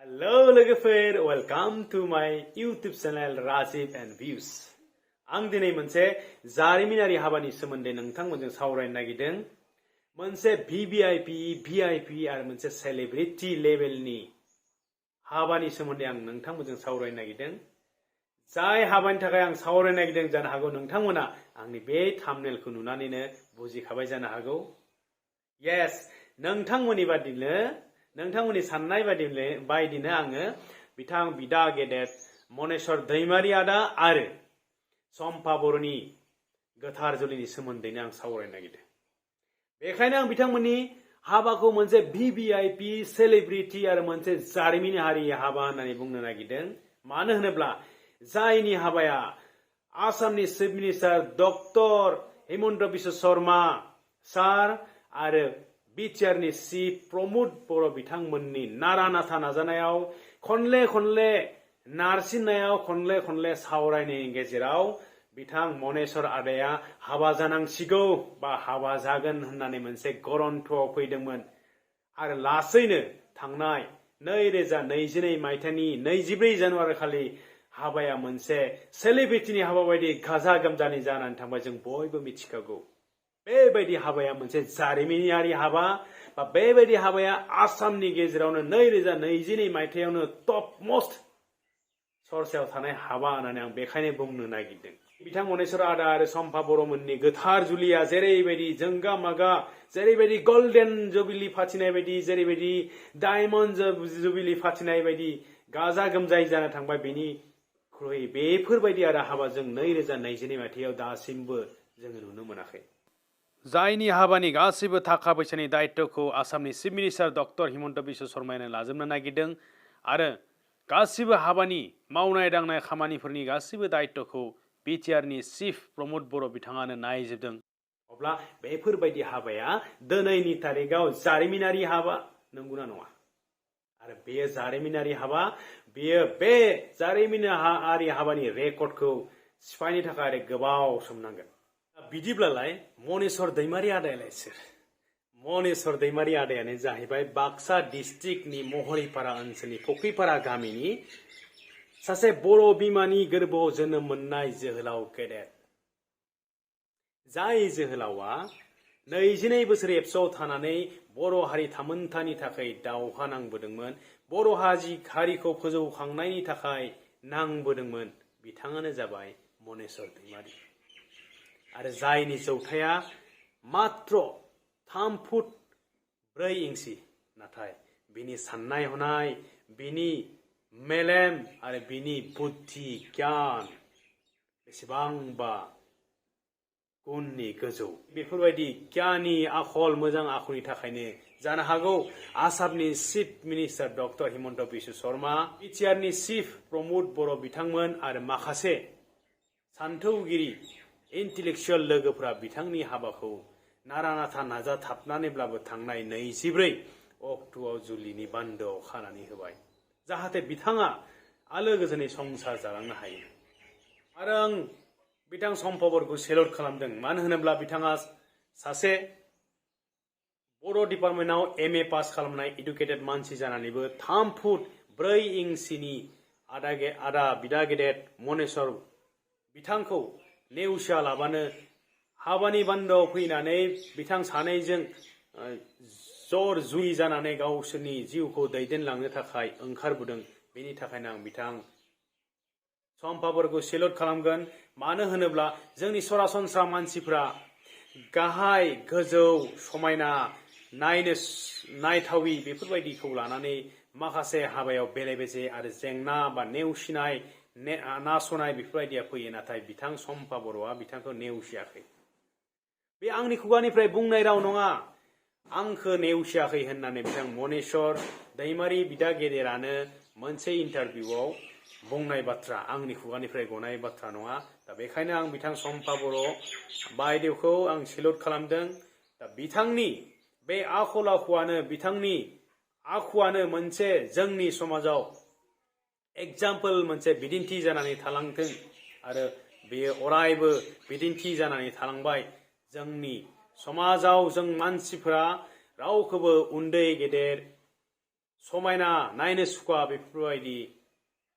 Hello लोगोफोर, welcome to my YouTube channel Rajib and Views. आं दिनै मोनसे जारिमिनारि हाबानि सोमोन्दै नोंथांमोनजों सावरायनो नागिरदों। मोनसे VVIP, VIP आरो मोनसे सेलिब्रिटी लेभेलनि हाबानि सोमोन्दै आं नोंथांमोनजों सावरायनो नागिरदों। जाय हाबानि थाखाय आं सावरायनो नागिरदों जानो हागौ नोंथांमोना आंनि बे थाम्बनेलखौ नुनानैनो बुजिखाबाय जानो हागौ। Yes, नोंथांमोननि साननाय बायदिनो आङो बिथां बिदा गेदेर मनेस्वर दैमारी आदा आरो सम्पा बर'नि गोथार जुलिनि सोमोन्दैनो आं सावरायनो नागिरदों। बेखायनो आं बिथांमोननि हाबाखौ मोनसे VVIP सेलिब्रिटी आरो मोनसे जारिमिनारि हाबा होननानै बुंनो नागिरदों। मानो होनोब्ला जायनि हाबाया आसामनि chief minister doctor Himanta Biswa Sarma sir आरो बिटिआरनि चिफ प्रमोद बर' बिथांमोननि नारा नाथा नाजानायाव खनले नारसिननायाव खनले सावरायनायनि गेजेराव बिथां मनेस्वर आदाया हाबा जानांसिगौ बा हाबा जागोन होननानै मोनसे गरन्थ'आव फैदोंमोन आरो लासैनो थांनाय 2022 मायथाइनि 24 जानुवारि खालि हाबाया मोनसे सेलिब्रिटीनि हाबा बायदि गाजा गोमजानि जानानै थांबाय। जों बयबो मिथिखागौ बेबायदि हाबाया मोनसे जारिमिनारि हाबा बा बेबायदि हाबाया आसामनि गेजेरावनो 2022 मायथाइयावनो टप मोस्ट चर्चायाव थानाय हाबा होननानै आं बेखायनो बुंनो नागिरदों। बिथां मनेस्वर आदा आरो सम्पा बर'मोननि गोथार जुलिया जेरैबायदि जोंगा मागा, जेरैबायदि गोल्डेन जुबिली फाथिनाय बायदि, जेरैबायदि डायमन्ड जुबिली फाथिनाय बायदि गाजा गोमजायै जाना थांबाय, बेनिख्रुइ बेफोरबायदि आरो हाबा जों 2022 मायथाइयाव दासिमबो जोङो नुनो मोनाखै। जायनि हाबानि गासैबो थाखा फैसानि दायित्वखौ आसामनि chief minister doctor Himanta Biswa शर्मायानो लाजोबनो नागिरदों आरो गासिबो हाबानि मावनाय दांनाय खामानिफोरनि गासिबो दायित्वखौ बिटिआरनि चिफ प्रमोद बर' बिथाङानो नायजोबदों। अब्ला बेफोरबायदि हाबाया दिनैनि तारिखाव जारिमिनारि हाबा नंगौना नङा? आरो बे जारिमिनारि हाबा, बे जारिमिनारि हाबानि रेकर्डखौ सिफायनो थाखाय गोबाव सम नांगोन। बिदिब्लालाय मनेस्वर दैमारी आदायालाय सोर? मनेस्वर दैमारी आदायानो जाहैबाय बाक्सा डिस्ट्रिक्टनि महरीपारा ओनसोलनि फख्रिपारा गामिनि सासे बर' बिमानि गोरबोआव जोनोम मोननाय जोहोलाव गेदेर। जाय जोहोलावा 22 बोसोर एबसुआव थानानै बर' हारि थामोन्थानि थाखाय दावहा नांबोदोंमोन, बर' हारिखौ फोजौखांनायनि थाखाय नांबोदोंमोन, बिथाङानो जाबाय मनेस्वर दैमारी। आरो जायनि जौथाया मात्र 3 फुट 4 इंसि, नाथाय बिनि साननाय हनाय, बिनि मेलेम आरो बिनि बुद्धि गियान बेसेबांबा गुननि गोजौ। बेफोरबायदि गियानि आखल मोजां आखलनि थाखायनो जानो हागौ आसामनि chief minister doctor Himanta Biswa Sharma, बिटिआरनि चिफ प्रमोद बर' बिथांमोन आरो माखासे सान्थौगिरि इन्टेलेक्चुवेल लोगोफोरा बिथांनि हाबाखौ नारा नाथा नाजाथाबनानैब्लाबो थांनाय 24 अक्ट'आव जुलिनि बान्दोआव खानानै होबाय, जाहाथे बिथाङा आलो गोजोनै संसार जालांनो हायो। आरो आं बिथां सम्पा बर'खौ सेलुट खालामदों। मानो होनोब्ला बिथाङा सासे बर' डिपार्टमेन्टआव MA पास खालामनाय इडुकेटेड मानसि जानानैबो 3 फुट 4 इंसिनि आदा बिदा गेदेर मनेस्वर बिथांखौ नेवसिया लाबानो हाबानि बान्दोआव फैनानै बिथां सानैजों जर जुलि जानानै गावसोरनि जिउखौ दैदेनलांनो थाखाय ओंखारबोदों। बेनि थाखायनो आं बिथां सम्पा बर'खौ सेलुट खालामगोन। मानो होनोब्ला जोंनि सरासनस्रा मानसिफ्रा गाहाय गोजौ समायना नायनो नायथावि बेफोरबायदिखौ लानानै माखासे हाबायाव बेले बेजे आरो जेंना बा नेवसिनाय नासनाय बेफोरबायदिया फैयो, नाथाय बिथां सम्पा बर'आ बिथांखौ नेवसियाखै। बे आंनि खुगानिफ्राय बुंनाय राव नङा, आंखौ नेवसियाखै होननानै बिथां मनेस्वर दैमारी बिदा गेदेरानो मोनसे इन्टारभिउआव बुंनाय बाथ्रा, आंनि खुगानिफ्राय गनाय बाथ्रा नङा। दा बेखायनो आं बिथां सम्पा बर' बायदेवखौ आं सेलुट खालामदों। दा बिथांनि बे बिथांनि आखुआनो मोनसे जोंनि समाजाव एग्जाम्पल, मोनसे बिदिन्थि जानानै थालांथों आरो बेयो अरायबो बिदिन्थि जानानै थालांबाय। जोंनि समाजाव जों मानसिफोरा रावखौबो उन्दै गेदेर समायना नायनो सुखुवा बेफोरबायदि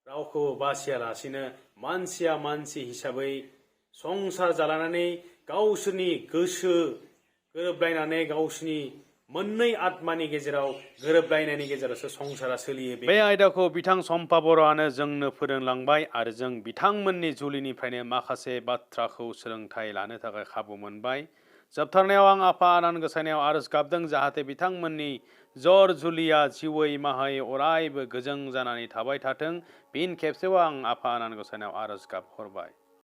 रावखौ बासियालासिनो मानसिया मानसि हिसाबै संसार जालानानै गावसोरनि गोसो गोरोबलायनानै गावसोरनि मोननै आत्मानि गेजेराव गोरोबलायनायनि गेजेरावसो संसारा सोलियो। बे आयदाखौ बिथां सम्पा बर'आनो जोंनो फोरोंलांबाय आरो जों बिथांमोननि जुलिनिफ्रायनो माखासे बाथ्राखौ सोलोंथाइ लानो थाखाय खाबु मोनबाय। जोबथारनायाव आं आफा आनान गसाइनायाव आरज गाबदों जाहाथे बिथांमोननि जर जुलिया जिउयै माहायै अरायबो गोजों जानानै थाबाय थाथों। फिन खेबसेबाव आं आफा आनान गसाइनायाव आरज गाबहरबाय।